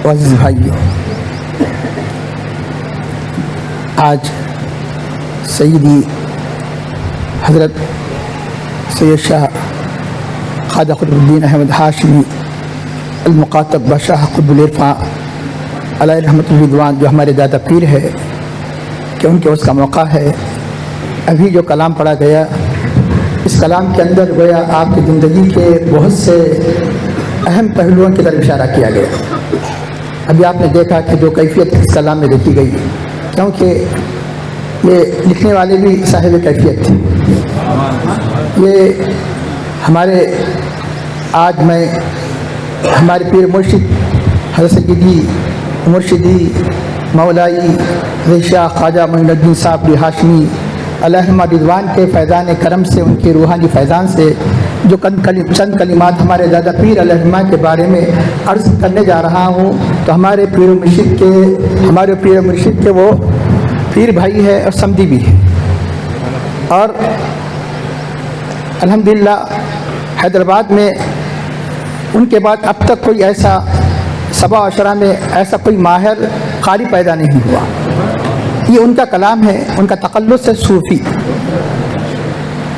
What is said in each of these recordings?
عزیز بھائی، آج سیدی حضرت سید شاہ خواجہ قطب الدین احمد ہاشمی المقاتب بشاہ قطب العرفاں علیہ رحمۃ الرضوان جو ہمارے دادا پیر ہے کہ ان کے اس کا موقع ہے۔ ابھی جو کلام پڑھا گیا، اس کلام کے اندر گویا آپ کی زندگی کے بہت سے اہم پہلوؤں کی طرف اشارہ کیا گیا۔ ابھی آپ نے دیکھا کہ جو کیفیت اس کلام میں دیکھی گئی، کیونکہ یہ لکھنے والے بھی صاحب کیفیت تھے۔ یہ ہمارے آج میں ہمارے پیر مرشد حضرت سیدی مرشدی مولائی شاہ خواجہ معین الدین صاحب ہاشمی علیہ رضوان کے فیضان کرم سے، ان کے روحانی فیضان سے جو چند کلمات ہمارے دادا پیر علیہ الرحمٰ کے بارے میں عرض کرنے جا رہا ہوں، تو ہمارے پیر و مرشد کے وہ پیر بھائی ہے اور سمدی بھی ہے، اور الحمدللہ حیدرآباد میں ان کے بعد اب تک کوئی ایسا سبا عشرہ میں ایسا کوئی ماہر قاری پیدا نہیں ہوا۔ یہ ان کا کلام ہے، ان کا تخلص ہے صوفی۔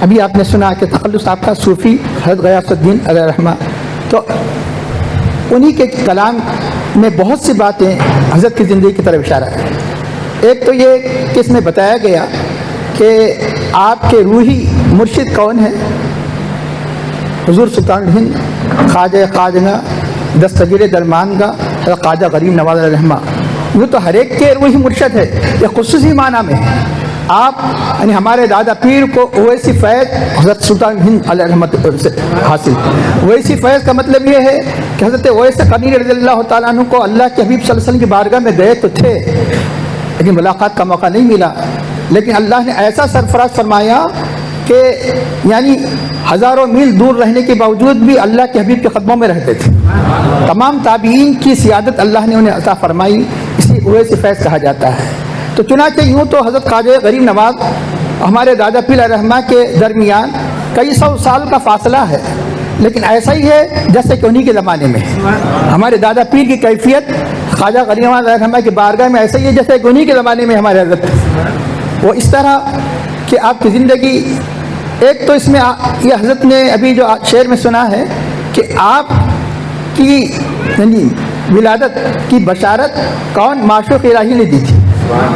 ابھی آپ نے سنا کہ تخلص آپ کا صوفی حضرت غیاث الدین علیہ رحمہ، تو انہی کے کلام میں بہت سی باتیں حضرت کی زندگی کی طرف اشارہ ہے۔ ایک تو یہ کہ اس میں بتایا گیا کہ آپ کے روحی مرشد کون ہیں؟ حضور سلطان الہند خواجہ خواجہ دستگیر درمانگا حضرت خواجہ غریب نواز علیہ رحمہ۔ یہ تو ہر ایک کے روحی مرشد ہے، یہ خصوصی معنی میں ہے۔ آپ یعنی ہمارے دادا پیر کو اویسی فیض حضرت سلطان ہند علیہ رحمت سے حاصل۔ اویسی فیض کا مطلب یہ ہے کہ حضرت اویس قرنی رضی اللہ تعالیٰ عنہ کو اللہ کے حبیب صلی اللہ علیہ وسلم کی بارگاہ میں گئے تو تھے، لیکن ملاقات کا موقع نہیں ملا، لیکن اللہ نے ایسا سرفراز فرمایا کہ یعنی ہزاروں میل دور رہنے کے باوجود بھی اللہ کے حبیب کے قدموں میں رہتے تھے۔ تمام تابعین کی سیادت اللہ نے انہیں عطا فرمائی، اسی اویسی فیض کہا جاتا ہے۔ تو چنانچہ یوں تو حضرت خواجہ غریب نواز ہمارے دادا پیر علیہ رحمہ کے درمیان کئی سو سال کا فاصلہ ہے، لیکن ایسا ہی ہے جیسے کہ انہی کے زمانے میں ہمارے دادا پیر کی کیفیت خواجہ غریب نواز علیہ رحمہ کی بارگاہ میں ایسا ہی ہے جیسے کہ انہی کے زمانے میں ہمارے حضرت۔ وہ اس طرح کہ آپ کی زندگی، ایک تو اس میں یہ حضرت نے ابھی جو شعر میں سنا ہے کہ آپ کی یعنی ولادت کی بشارت کون؟ معشوق الہی نے دی تھی۔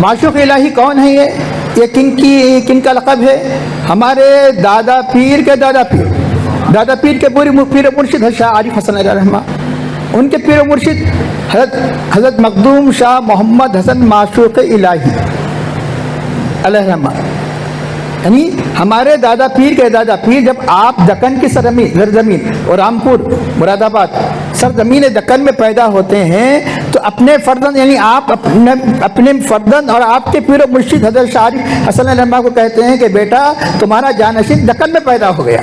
معشوق الہی کون ہے؟ یہ کن کا لقب ہے؟ ہمارے دادا پیر کے دادا پیر کے پیر مرشد شاہ عارف حسن علیہ رحمہ، ان کے پیر مرشد حضرت مخدوم شاہ محمد حسن معشوق الہی علیہ رحمہ، یعنی ہمارے دادا پیر کے دادا پیر جب آپ دکن کی سرزمین اور رامپور مراد آباد سرزمین دکن میں پیدا ہوتے ہیں، تو اپنے فرزند یعنی آپ اپنے فرزند اور آپ کے پیر و مرشد حضرت شاہ عارف حسن علیہ رحمہ کو کہتے ہیں کہ بیٹا تمہارا جانشین دکن میں پیدا ہو گیا۔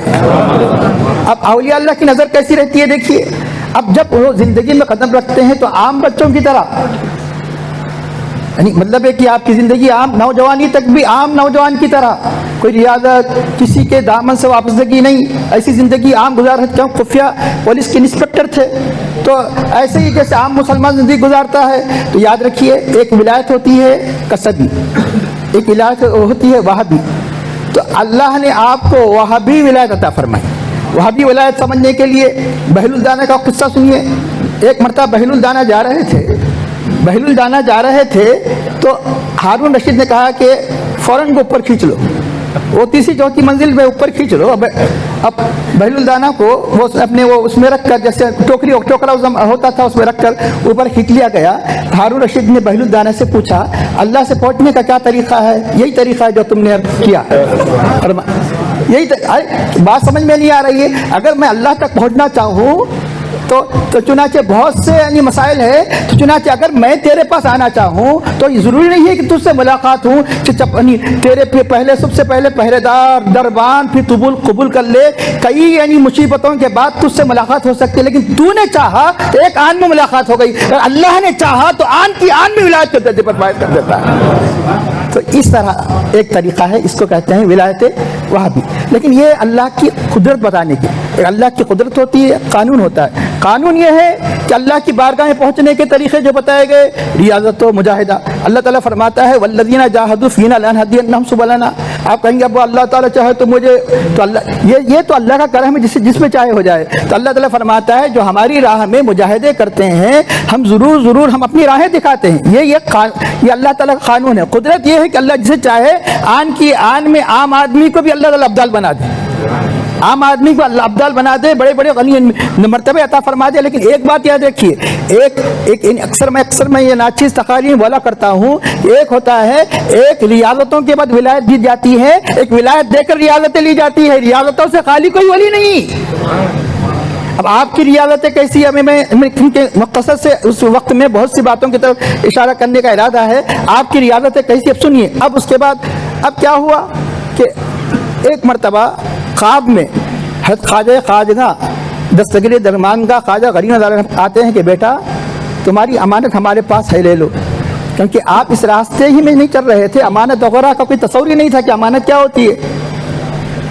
اب اولیاء اللہ کی نظر کیسی رہتی ہے دیکھیے، اب جب وہ زندگی میں قدم رکھتے ہیں تو عام بچوں کی طرح، یعنی مطلب ہے کہ آپ کی زندگی عام نوجوانی تک بھی عام نوجوان کی طرح، کوئی ریاضت، کسی کے دامن سے وابستگی نہیں، ایسی زندگی عام گزار رہے۔ کیوں؟ خفیہ پولیس کے انسپکٹر تھے، تو ایسے ہی جیسے عام مسلمان زندگی گزارتا ہے۔ تو یاد رکھیے، ایک ولایت ہوتی ہے قصبی، ایک ولایت ہوتی ہے وہابی۔ تو اللہ نے آپ کو وہابی ولایت عطا فرمائی۔ وہابی ولایت سمجھنے کے لیے بہل الدانہ کا قصہ سنیے۔ ایک مرتبہ بہل الدانہ جا رہے تھے تو ہارون رشید نے کہا کہ فوراً کو اوپر کھینچ لو، وہ تیسری چوتھی منزل میں اوپر کھینچ لو۔ اب بہل الدانہ کو وہ اپنے وہ اس میں رکھ کر، جیسے ٹوکرا ہوتا تھا اس میں رکھ کر اوپر کھینچ لیا گیا۔ ہارون رشید نے بہل الدانہ سے پوچھا اللہ سے پہنچنے کا کیا طریقہ ہے؟ یہی طریقہ ہے جو تم نے کیا، یہی بات سمجھ میں نہیں آ رہی ہے۔ اگر میں اللہ تک پہنچنا چاہوں تو چنانچہ بہت سے یعنی مسائل ہے، تو چنانچہ اگر میں تیرے پاس آنا چاہوں تو یہ ضروری نہیں ہے کہ تجھ سے ملاقات ہوں کہ تیرے پہلے سب سے پہلے پہرے دار دربان پھر قبول کر لے، کئی یعنی مصیبتوں کے بعد تجھ سے ملاقات ہو سکتی ہے، لیکن تو نے چاہا تو ایک آن میں ملاقات ہو گئی، اور اللہ نے چاہا تو آن کی آن میں ولایت کے درجے پر فائز کر دیتا ہے۔ تو اس طرح ایک طریقہ ہے، اس کو کہتے ہیں ولایت وہابی. لیکن یہ اللہ کی قدرت بتانے کی، اللہ کی قدرت ہوتی ہے، قانون ہوتا ہے. قانون یہ ہے کہ اللہ کی بارگاہ میں پہنچنے کے طریقے جو بتائے گئے، ریاضت و مجاہدہ. اللہ تعالیٰ فرماتا ہے والذین جاہدوا فینا لنہدینہم سبلنا. آپ کہیں گے اب اللہ تعالیٰ چاہے تو مجھے تو اللہ یہ تو اللہ کا کرم ہے، جس میں چاہے ہو جائے. تو اللہ تعالیٰ فرماتا ہے جو ہماری راہ میں مجاہدے کرتے ہیں ہم ضرور ہم اپنی راہیں دکھاتے ہیں. یہ اللہ تعالیٰ کا قانون ہے. قدرت یہ ہے کہ اللہ جسے چاہے آن میں عام آدمی کو بھی اللہ تعالیٰ ابدال بنا دے، عام آدمی کو اللہ ابدال بنا دے، بڑے بڑے غنی مرتبے عطا فرما دے. لیکن ایک بات یاد رکھیے، اکثر میں یہ ناچیز تقاریر بولا کرتا ہوں، ایک ہوتا ہے ایک ریاضتوں کے بعد ولایت دی جاتی ہے، ایک ولایت دے کر ریاضتیں لی جاتی ہے. ریاضتوں سے خالی کوئی ولی نہیں. اب آپ کی ریاضتیں کیسی ہے، میں مختصر سے اس وقت میں بہت سی باتوں کی طرف اشارہ کرنے کا ارادہ ہے. آپ کی ریاضتیں کیسی، اب سنیے. اب اس کے بعد اب کیا ہوا کہ ایک مرتبہ خواب میں حضرت خواجہ دستگیر درمانگاہ خواجہ غریب نظر آتے ہیں کہ بیٹا تمہاری امانت ہمارے پاس ہے، لے لو. کیونکہ آپ اس راستے ہی میں نہیں چل رہے تھے، امانت وغیرہ کا کوئی تصور ہی نہیں تھا کہ امانت کیا ہوتی ہے.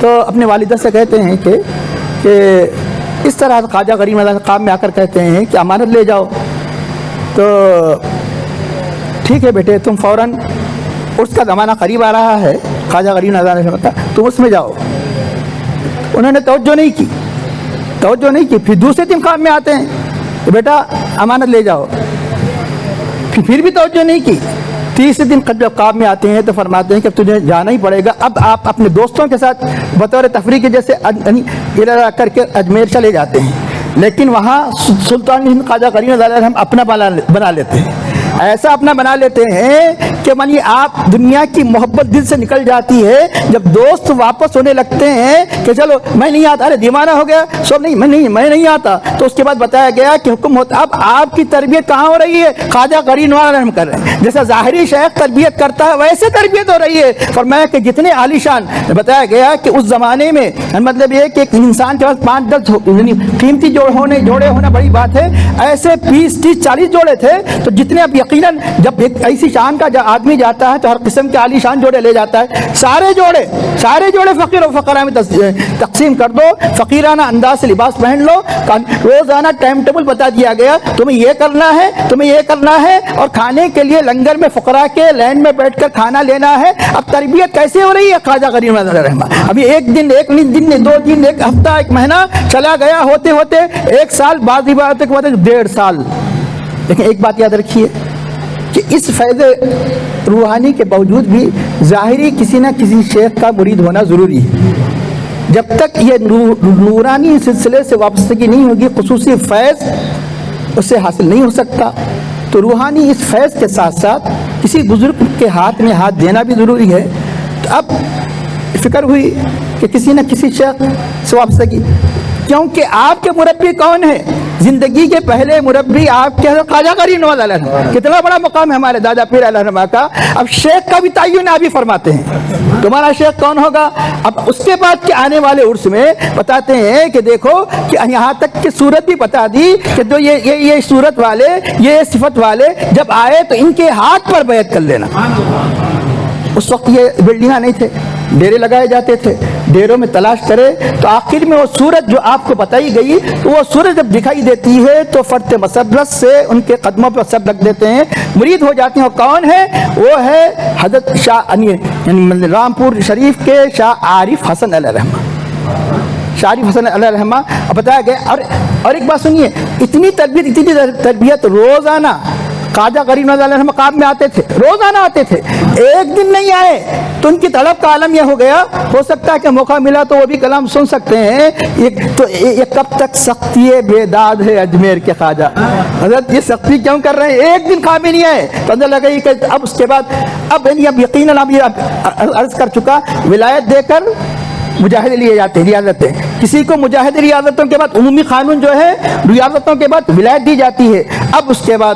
تو اپنے والدہ سے کہتے ہیں کہ اس طرح خواجہ غریب نظر خواب میں آ کر کہتے ہیں کہ امانت لے جاؤ. تو ٹھیک ہے بیٹے، تم فوراً اس کا زمانہ قریب آ رہا ہے، خواجہ غریب نظر کا، تم اس میں جاؤ. انہوں نے توجہ نہیں کی. پھر دوسرے دن خواب میں آتے ہیں کہ بیٹا امانت لے جاؤ، پھر بھی توجہ نہیں کی. تیسرے دن جب خواب میں آتے ہیں تو فرماتے ہیں کہ تجھے جانا ہی پڑے گا. اب آپ اپنے دوستوں کے ساتھ بطور تفریح کے جیسے ارادہ کر کے اجمیر چلے جاتے ہیں، لیکن وہاں سلطان ہند خواجہ غریب نظر ہم اپنا بنا لیتے ہیں. ایسا اپنا بنا لیتے ہیں کہ آپ دنیا کی محبت دل سے نکل جاتی ہے. جب دوست واپس ہونے لگتے ہیں کہ چلو میں نہیں آتا، ارے دیوانہ ہو گیا سب، نہیں میں نہیں آتا. تو اس کے بعد بتایا گیا کہ حکم ہوتا. اب آپ کی تربیت کہاں ہو رہی ہے؟ خواجہ غریب نواز رحم کر رہے ہیں. جیسا ظاہری شیخ تربیت کرتا ہے ویسے تربیت ہو رہی ہے. فرمایا کہ جتنے عالی شان، بتایا گیا کہ اس زمانے میں مطلب یہ کہ ایک انسان کے پاس 5-10 قیمتی جوڑے ہونا بڑی بات ہے. ایسے 20-30-40 جوڑے تھے. تو جتنے اب یقیناً جب ایک ایسی شان کا آدمی جاتا ہے تو ہر قسم کے عالی شان جوڑے لے جاتا ہے. سارے جوڑے فقیر و فقراء میں تقسیم کر دو. فقیرانہ انداز سے لباس پہن لو. روزانہ ٹائم ٹیبل بتا دیا گیا، تمہیں یہ کرنا ہے اور کھانے کے لیے لنگر میں فقراء کے لائن میں بیٹھ کر کھانا لینا ہے. اب تربیت کیسے ہو رہی ہے؟ خواجہ غریب نواز رحمہ. ابھی ایک دن 2 دن، ایک ہفتہ، ایک مہینہ چلا گیا، ہوتے 1 سال، بعض عبادتوں کے بعد 1.5 سال. لیکن ایک بات یاد رکھیے کہ اس فیض روحانی کے باوجود بھی ظاہری کسی نہ کسی شیخ کا مرید ہونا ضروری ہے. جب تک یہ نورانی سلسلے سے وابستگی نہیں ہوگی، خصوصی فیض اس سے حاصل نہیں ہو سکتا. تو روحانی اس فیض کے ساتھ ساتھ کسی بزرگ کے ہاتھ میں ہاتھ دینا بھی ضروری ہے. تو اب فکر ہوئی کہ کسی نہ کسی شیخ سے وابستگی، کیونکہ آپ کے مربی کون ہے؟ زندگی کے پہلے مربی آپ کے خواجہ غریب نواز علیہ الرحمہ. کتنا بڑا مقام ہے ہمارے دادا پیر علیہ الرحمہ کا. اب شیخ کا بھی تعین آپ ہی فرماتے ہیں، تمہارا شیخ کون ہوگا. اب اس کے بعد کے آنے والے عرس میں بتاتے ہیں کہ دیکھو کہ یہاں تک کہ صورت بھی بتا دی کہ جو یہ صورت والے، یہ صفت والے جب آئے تو ان کے ہاتھ پر بیعت کر لینا. اس وقت یہ بلڈنگاں نہیں تھے، ڈیرے لگائے جاتے تھے. ڈیروں میں تلاش کرے تو آخر میں وہ صورت جو آپ کو بتائی گئی، وہ صورت جب دکھائی دیتی ہے تو فرط مسرت سے ان کے قدموں پر سب رکھ دیتے ہیں، مرید ہو جاتے ہیں. اور کون ہے؟ وہ ہے حضرت شاہ یعنی رامپور شریف کے شاہ عارف حسن علیہ الرحمہ. شاہ عارف حسن علیہ الرحمہ بتایا گیا. اور ایک بات سنیے، اتنی تربیت روزانہ خواجہ غریب نواز علیہ الرحمہ خواب میں آتے تھے، روزانہ آتے تھے. ایک دن نہیں آئے تو ان کی طلب کا عالم یہ ہو گیا. ہو سکتا ہے کہ موقع ملا تو وہ بھی کلام سن سکتے ہیں. یہ کب تک سختی بیداد ہے اجمیر کے خواجہ حضرت، یہ سختی کیوں کر رہے ہیں؟ ایک دن خواب میں نہیں آئے تو اندر لگا کہ اب اس کے بعد اب یقیناً اب یہ عرض کر چکا، ولایت دے کر مجاہدے لیے جاتے ہیں، ریاضتیں. کسی کو مجاہدے ریاضتوں کے بعد عمومی قانون جو ہے، ریاضتوں کے بعد ولایت دی جاتی ہے. اب اس کے بعد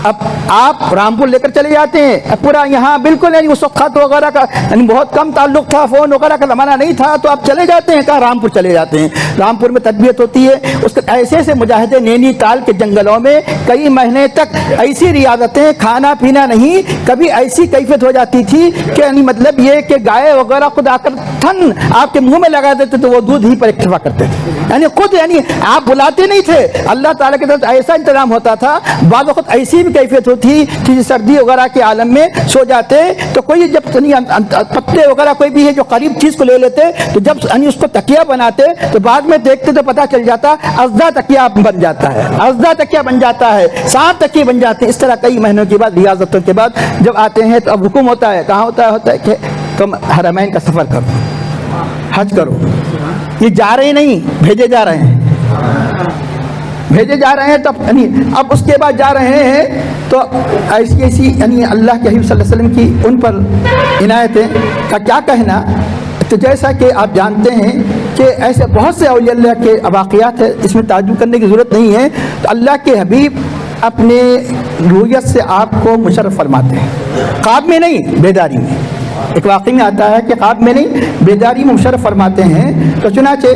اب آپ رامپور لے کر چلے جاتے ہیں, اب پورا یہاں بالکل یعنی اس وقت خط وغیرہ کا یعنی بہت کم تعلق تھا, فون وغیرہ کا زمانہ نہیں تھا, تو آپ چلے جاتے ہیں کہاں رامپور چلے جاتے ہیں. رامپور میں تربیت ہوتی ہے, اس کے ایسے ایسے مجاہدے نینی تال کے جنگلوں میں کئی مہینے تک ایسی ریاضتیں, کھانا پینا نہیں, کبھی ایسی کیفیت ہو جاتی تھی کہ یعنی مطلب یہ کہ گائے وغیرہ خود آ کر تھن آپ کے منہ میں لگا دیتے تو وہ دودھ ہی پر اکتفا کرتے تھے, یعنی خود یعنی آپ بلاتے نہیں تھے, اللہ تعالیٰ کی طرف ایسا انتظام ہوتا تھا. بعض وقت ایسی بھی کیفیت ہوتی کہ سردی وغیرہ کے عالم میں سو جاتے تو کوئی جب پتے وغیرہ کوئی بھی ہے جو قریب چیز کو لے لیتے تو جب اس کو تکیہ بناتے تو بعد میں دیکھتے تو پتہ چل جاتا ازدہ تکیہ بن جاتا ہے, ازدہ تکیہ بن جاتا ہے, 7 تکیے بن جاتے ہیں. اس طرح کئی مہینوں کے بعد ریاضتوں کے بعد جب آتے ہیں تو اب حکم ہوتا ہے, کہاں ہوتا ہے کہ تم حرمین کا سفر کرو, حج کرو. یہ جا رہے نہیں, بھیجے جا رہے ہیں, بھیجے جا رہے ہیں. تب یعنی اب اس کے بعد جا رہے ہیں تو ایسی ایسی یعنی اللہ کے حبیب صلی اللہ علیہ وسلم کی ان پر عنایتیں کا کیا کہنا. تو جیسا کہ آپ جانتے ہیں کہ ایسے بہت سے اولیاء اللہ کے واقعات ہیں, اس میں تعجب کرنے کی ضرورت نہیں ہے. تو اللہ کے حبیب اپنے رویت سے آپ کو مشرف فرماتے ہیں, خواب میں نہیں بیداری میں. ایک واقعے میں آتا ہے کہ خواب میں نہیں بیداری میں مشرف فرماتے ہیں. تو چنانچہ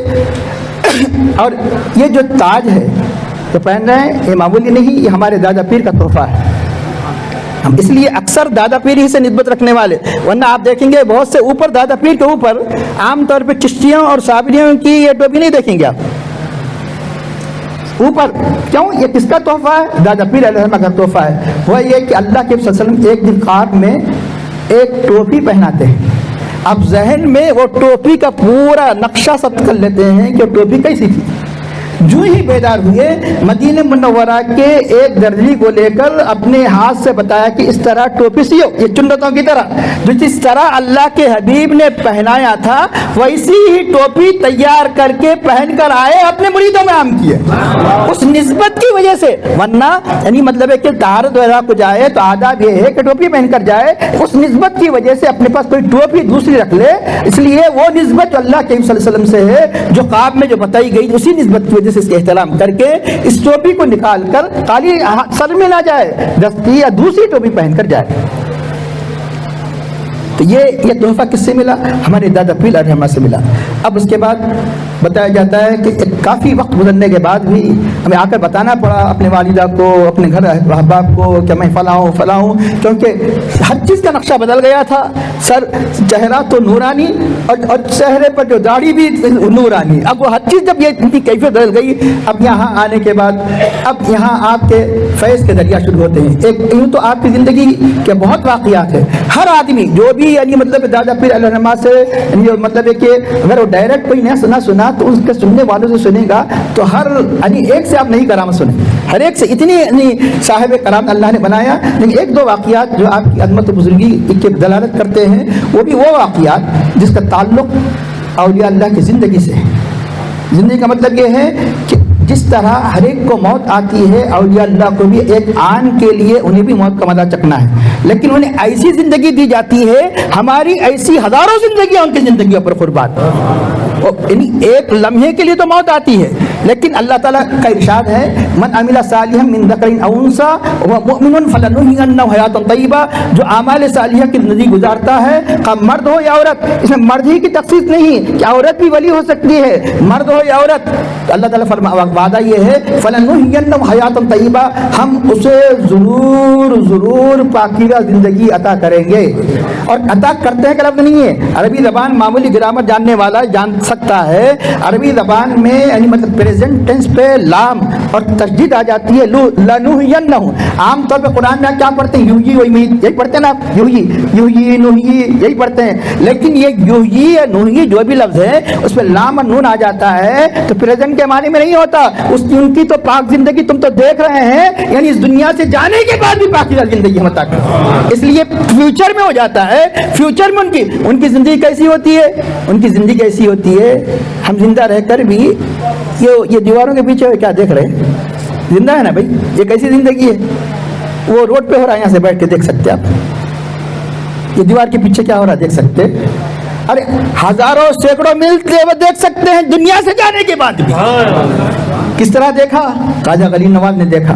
اور یہ جو تاج ہے تو پہن رہے ہیں, یہ معمولی نہیں, یہ ہمارے دادا پیر کا تحفہ ہے. ہم اس لیے اکثر دادا پیر ہی سے نسبت رکھنے والے, ورنہ آپ دیکھیں گے بہت سے اوپر دادا پیر کے اوپر عام طور پہ چشتیوں اور صابریوں کی یہ ٹوپی نہیں دیکھیں گے آپ اوپر. کیوں؟ یہ کس کا تحفہ ہے؟ دادا پیر علیہ السلام کا تحفہ ہے. وہ یہ کہ اللہ کے صلی اللہ علیہ وسلم ایک دن خواب میں ایک ٹوپی پہناتے ہیں. اب ذہن میں وہ ٹوپی کا پورا نقشہ ثبت کر لیتے ہیں کہ ٹوپی کیسی تھی. جو ہی بیدار ہوئے مدینہ منورہ کے ایک درزی کو لے کر اپنے ہاتھ سے بتایا کہ اس طرح ٹوپی سیو, یہ چنتوں کی طرح, جو جس طرح اللہ کے حبیب نے پہنایا تھا ویسی ہی ٹوپی تیار کر کے پہن کر آئے, اپنے مریدوں میں عام کیے اس نسبت کی وجہ سے. ورنہ یعنی مطلب ہے کہ طہارت وغیرہ کو جائے تو آداب یہ ہے کہ ٹوپی پہن کر جائے, اس نسبت کی وجہ سے اپنے پاس کوئی ٹوپی دوسری رکھ لے. اس لیے وہ نسبت جو اللہ کے صلی اللہ علیہ وسلم سے ہے جو خواب میں جو بتائی گئی, اسی نسبت کی وجہ سے اس کے احترام کر کے اس ٹوپی کو نکال کر خالی سر میں نہ جائے, دستی یا دوسری ٹوپی پہن کر جائے. تو یہ تحفہ کس سے ملا؟ ہمارے دادا پیر علیہ السلام سے ملا. اب اس کے بعد بتایا جاتا ہے کہ کافی وقت گزرنے کے بعد بھی ہمیں آ کر بتانا پڑا اپنے والدہ کو, اپنے گھر احباب کو کہ میں فلاں ہوں, کیونکہ ہر چیز کا نقشہ بدل گیا تھا. سر چہرہ تو نورانی اور چہرے پر جو داڑھی بھی نورانی. اب وہ ہر چیز جب یہ ان کی کیفیت بدل گئی, اب یہاں آنے کے بعد اب یہاں آپ کے فیض کے دریا شروع ہوتے ہیں. ایک یوں تو آپ کی زندگی کے بہت واقعات ہیں. ہر آدمی جو بھی یعنی مطلب دادا پیر علیہ السلام سے یعنی مطلب ہے کہ اگر وہ ڈائریکٹ کوئی نہ سنا تو اس کے سننے والوں سے سنے گا تو ہر یعنی ایک سے آپ نہیں کرامت سنیں, ہر ایک سے اتنی یعنی صاحب کرامت اللہ نے بنایا. لیکن ایک دو واقعات جو آپ کی عظمت و بزرگی کی دلالت کرتے ہیں وہ بھی وہ واقعات جس کا تعلق اولیاء اللہ کی زندگی سے ہے. زندگی کا مطلب یہ ہے کہ جس طرح ہر ایک کو موت آتی ہے, اولیاء اللہ کو بھی ایک آن کے لیے انہیں بھی موت کا مزہ چکھنا ہے, لیکن انہیں ایسی زندگی دی جاتی ہے, ہماری ایسی ہزاروں زندگیاں ان کی زندگیوں پر قربان. یعنی ایک لمحے کے لیے تو موت آتی ہے, لیکن اللہ تعالیٰ کا ارشاد ہے من عمل صالحا من ذکر او انثى وهو مؤمن فلنحيينه حیاۃ طیبہ. جو اعمال صالحہ کی زندگی گزارتا ہے, خواہ مرد ہو یا عورت, اس میں مرد ہی کی تخصیص نہیں کہ عورت بھی ولی ہو سکتی ہے, مرد ہو یا عورت. تو اللہ تعالیٰ وعدہ یہ ہے فلنحيينه حیاۃ طیبہ, ہم اسے ضرور پاکیزہ زندگی عطا کریں گے. اور عطا کرتے ہیں کا لفظ نہیں ہے, عربی زبان معمولی گرامر جاننے والا جان سکتا ہے. عربی زبان میں یعنی مطلب پریزنٹ ٹینس پہ لام اور تشدید آ جاتی ہے, لنحینہ. عام طور پہ قرآن میں کیا پڑھتے ہیں؟ یحیی و یمیت, یہی پڑھتے ہیں نا آپ, یحیی نحیی یہی پڑھتے ہیں. لیکن یہ یحیی یا نحیی جو بھی لفظ ہے اس پہ لام اور نون آ جاتا ہے تو پریزنٹ کے معنی میں نہیں ہوتا. ان کی تو پاک زندگی تم تو دیکھ رہے ہیں, یعنی اس دنیا سے جانے کے بعد بھی پاکیزہ زندگی ہم عطا کریں. اس لیے فیوچر میں ہو جاتا ہے. فیوچر میں ان کی زندگی کیسی ہوتی ہے؟ ان کی زندگی ایسی ہوتی ہے ہم زندہ رہ کر بھی یہ دیواروں کے پیچھے کیا دیکھ رہے ہیں, زندہ ہے نا بھائی, یہ کیسی زندگی ہے؟ وہ روڈ پہ ہو رہا ہے, یہاں سے بیٹھ کے دیکھ سکتے آپ, یہ دیوار کے پیچھے کیا ہو رہا ہے دیکھ سکتے. ارے ہزاروں سینکڑوں ملتے وہ دیکھ سکتے ہیں دنیا سے جانے کے بعد بھی. کس طرح دیکھا؟ خواجہ غریب نواز نے دیکھا.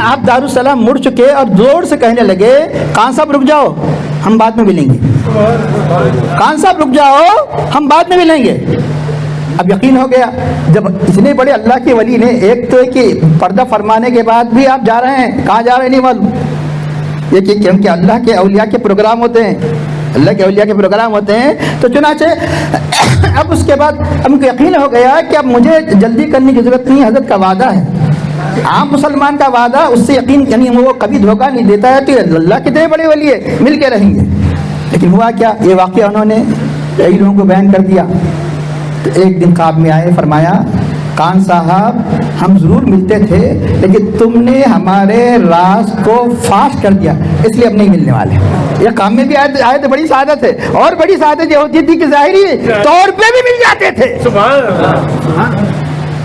آپ دارالسلام مڑ چکے اور زور سے کہنے لگے خان صاحب رک جاؤ ہم بعد میں ملیں گے، خان صاحب رک جاؤ ہم بعد میں ملیں گے۔ اب یقین ہو گیا جب اتنے بڑے اللہ کے ولی نے ایک تو کہ پردہ فرمانے کے بعد بھی آپ جا رہے ہیں، کہاں جا رہے ہیں نہیں معلوم، یہ کہ کیونکہ اللہ کے اولیاء کے پروگرام ہوتے ہیں، اللہ کے اولیاء کے پروگرام ہوتے ہیں، تو چنانچہ اب اس کے بعد ہم کو یقین ہو گیا کہ اب مجھے جلدی کرنے کی ضرورت نہیں، حضرت کا وعدہ ہے، عام مسلمان کا وعدہ اس سے یقین، یعنی وہ کبھی دھوکہ نہیں دیتا ہے، تو اللہ کتنے بڑے ولی ہے مل کے رہیں گے۔ لیکن ہوا کیا، یہ واقعہ انہوں نے کئی لوگوں کو بیان کر دیا۔ تو ایک دن خواب میں آئے، فرمایا خان صاحب ہم ضرور ملتے تھے لیکن تم نے ہمارے راز کو فاش کر دیا، اس لیے اب نہیں ملنے والے۔ یہ کام میں بھی آئے تو بڑی سعادت ہے، اور بڑی سعادت یہ ہوتی تھی کہ ظاہری طور پہ بھی مل جاتے تھے۔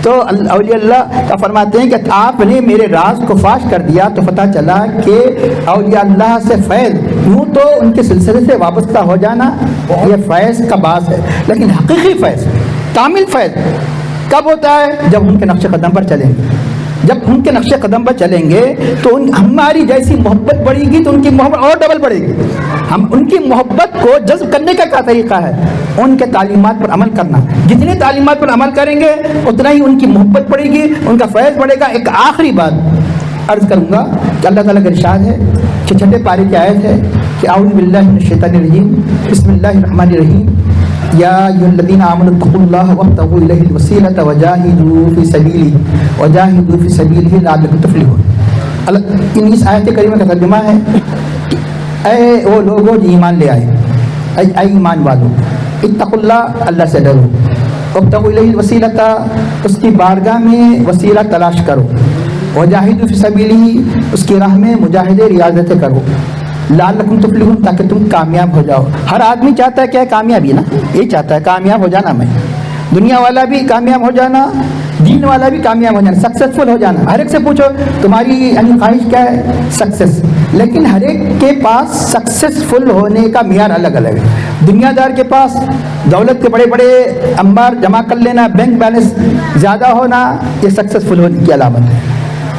تو اولیاء اللہ کا فرماتے ہیں کہ آپ نے میرے راز کو فاش کر دیا تو پتہ چلا کہ اولیاء اللہ سے فیض، یوں تو ان کے سلسلے سے وابستہ ہو جانا یہ فیض کا باعث ہے، لیکن حقیقی فیض، کامل فیض کب ہوتا ہے؟ جب ان کے نقش قدم پر چلیں گے۔ جب ان کے نقش قدم پر چلیں گے تو ہماری جیسی محبت بڑھے گی تو ان کی محبت اور ڈبل بڑھے گی۔ ہم ان کی محبت کو جذب کرنے کا کیا طریقہ ہے؟ ان کے تعلیمات پر عمل کرنا۔ جتنی تعلیمات پر عمل کریں گے اتنا ہی ان کی محبت بڑھے گی، ان کا فیض بڑھے گا۔ ایک آخری بات عرض کروں گا کہ اللہ تعالیٰ کا ارشاد ہے کہ چھٹے پارے کی آیت ہے کہ اعوذ باللہ من الشیطان الرجیم بسم اللہ الرحمن الرحیم یا ایھا الذین آمنوا اتقوا اللہ وابتغوا الیہ الوسیلۃ وجاہدوا فی سبیلہ لعلکم تفلحون۔ اس آیت کریمہ کا ترجمہ ہے کہ اے وہ لوگوں جو ایمان لے آئے، اے ایمان والو، اتقوا اللہ، اللہ سے ڈرو، وابتغوا الیہ الوسیلۃ، اس کی بارگاہ میں وسیلہ تلاش کرو، وجاہدوا فی سبیلہ، اس کی راہ میں مجاہدے ریاضتیں کرو، لعلکم تفلحون، تاکہ تم کامیاب ہو جاؤ۔ ہر آدمی چاہتا ہے کیا کامیابی، نا یہ چاہتا ہے کامیاب ہو جانا، میں دنیا والا بھی کامیاب ہو جانا، دین والا بھی کامیاب ہو جانا، سکسیسفل ہو جانا۔ ہر ایک سے پوچھو تمہاری یعنی خواہش کیا ہے؟ سکسیس۔ لیکن ہر ایک کے پاس سکسیسفل ہونے کا معیار الگ الگ ہے۔ دنیا دار کے پاس دولت کے بڑے بڑے انبار جمع کر لینا، بینک بیلنس زیادہ ہونا، یہ سکسیسفل ہونے کی علامت ہے۔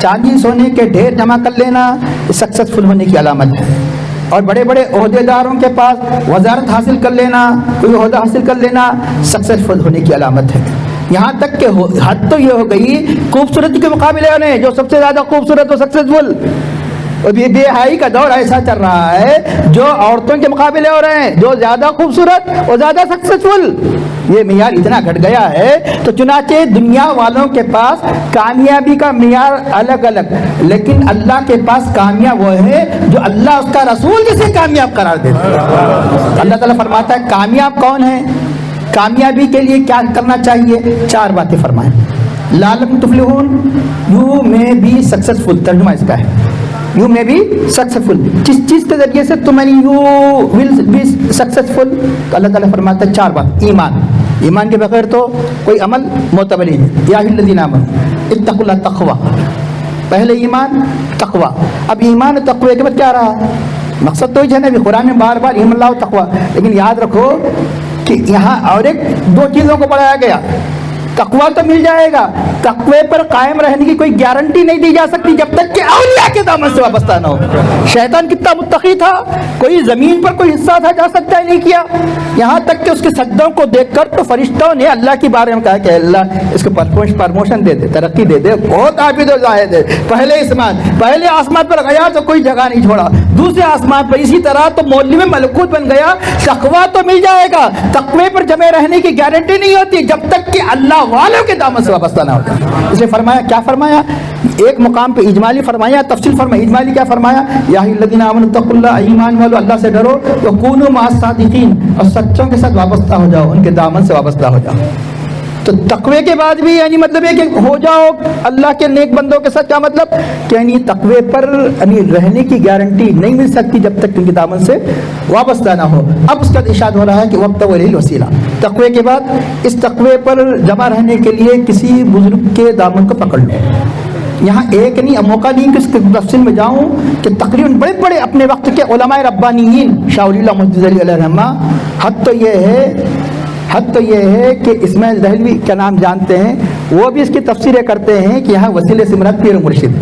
چاندی سونے کے ڈھیر جمع کر لینا یہ سکسیسفل ہونے کی علامت ہے۔ اور بڑے بڑے عہدے داروں کے پاس وزارت حاصل کر لینا، کوئی عہدہ حاصل کر لینا سکسیسفل ہونے کی علامت ہے۔ یہاں تک کہ حد تو یہ ہو گئی خوبصورتی کے مقابلے میں جو سب سے زیادہ خوبصورت و سکسیسفل، بے حیائی کا دور ایسا چل رہا ہے جو عورتوں کے مقابلے ہو رہے ہیں، جو زیادہ خوبصورت اور زیادہ سکسیسفل، یہ معیار اتنا گھٹ گیا ہے۔ تو چنانچہ دنیا والوں کے پاس کامیابی کا معیار الگ الگ، لیکن اللہ کے پاس کامیاب وہ ہے جو اللہ اس کا رسول جسے کامیاب قرار دیتے ہیں۔ اللہ تعالیٰ فرماتا ہے کامیاب کون ہے، کامیابی کے لیے کیا کرنا چاہیے، چار باتیں فرمائیں۔ لعلکم تفلحون، یو میں بی سکسیسفل، ترجمہ اس کا ہے یو میں بی سکسیسفل، جس چیز کے ذریعے سے تم یو ول بی سکسیسفل۔ تو اللہ تعالیٰ فرماتا ہے چار بات، ایمان، ایمان کے بغیر تو کوئی عمل معتبر نہیں ہے۔ یا ایھا الذین آمنوا اتقوا اللہ، تقوی، پہلے ایمان تقوی۔ اب ایمان اور تقوی کے بعد کیا رہا؟ مقصد تو یہ ہے نا، قرآن میں بار بار ایمان اللہ و تقوی، لیکن یاد رکھو کہ یہاں اور ایک دو چیزوں کو بڑھایا گیا۔ تقوی تو مل جائے گا، تقوی پر قائم رہنے کی کوئی گارنٹی نہیں دی جا سکتی جب تک کہ اولیاء کے دامن سے وابستہ نہ ہو۔ شیطان کتنا متقی تھا، کوئی زمین پر کوئی حصہ تھا جا سکتا ہی نہیں کیا، یہاں تک کہ اس کے سجدوں کو دیکھ کر تو فرشتوں نے اللہ کے بارے میں کہا کہ اللہ اس کو پرموشن دے دے، ترقی دے دے، بہت عابد و زاہد ہے۔ پہلے آسمان پر گیا تو کوئی جگہ نہیں چھوڑا، دوسرے آسمان پر اسی طرح تو مولوی ملکوت بن گیا۔ تقوی تو مل جائے گا، تقوی پر جمے رہنے کی گارنٹی نہیں ہوتی جب تک کہ اللہ والوں کے دامن سے وابستہ نہ ہو جائے۔ اسے فرمایا، کیا فرمایا؟ ایک مقام پہ اجمالی فرمایا، تفصیل فرمایا۔ اجمالی کیا فرمایا؟ یا ایھا الذین آمنوا اتقوا اللہ، ایمان والو اللہ سے ڈرو، وکونوا مع الصادقین، اور سچوں کے ساتھ وابستہ ہو جاؤ، ان کے دامن سے وابستہ ہو جاؤ۔ تو تقوی کے بعد بھی یعنی مطلب ہے کہ ہو جاؤ اللہ کے نیک بندوں کے ساتھ، کیا مطلب کہ یعنی تقوی پر یعنی رہنے کی گارنٹی نہیں مل سکتی جب تک ان کے دامن سے وابستہ نہ ہو۔ اب اس کا ارشاد ہو رہا ہے کہ وابتغوا الیہ الوسیلہ، تقوی کے بعد اس تقوی پر جمع رہنے کے لیے کسی بزرگ کے دامن کو پکڑ لو۔ یہاں ایک نہیں، موقع نہیں کہ اس کے تفصیل میں جاؤں کہ تقریباً بڑے بڑے اپنے وقت کے علماء ربانیین، شاہ ولی اللہ محدث علی علیہ رحمہ، حد تو یہ ہے کہ اسماعیل دہلوی کا نام جانتے ہیں، وہ بھی اس کی تفسیریں کرتے ہیں کہ یہاں وسیلے سے مراد پیر و مرشد۔